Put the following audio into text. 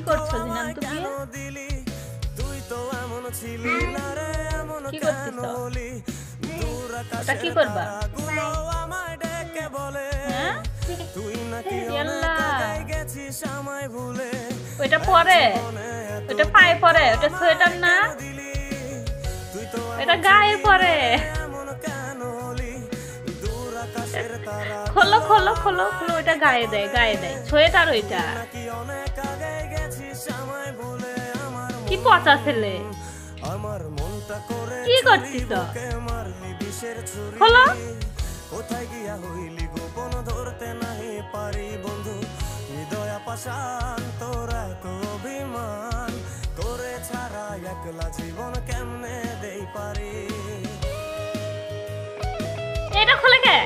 করছো জিনান তুমি? কি করতেছো? ওটা কি করবা? হ্যাঁ ইয়াল্লা ওইটা পরে, ওইটা পায়ে পরে, ওটা সোয়েটার না, এটা গায়ে পরে। খোলো খোলো খোলো খোলো, ওইটা গায়ে দেয়, গায়ে দেয় সোয়েটার ওইটা। কি পচা ছেলে, কি করছিস? খোলো। কোথায় গিয়া হইলি গোপন ধরতে নাহি পারি বন্ধু, হৃদয় পাষাণ তোরা তো অভিমান করে ছাড়া একলা জীবন কেমনে দেই পারি। এটা খুলে কে?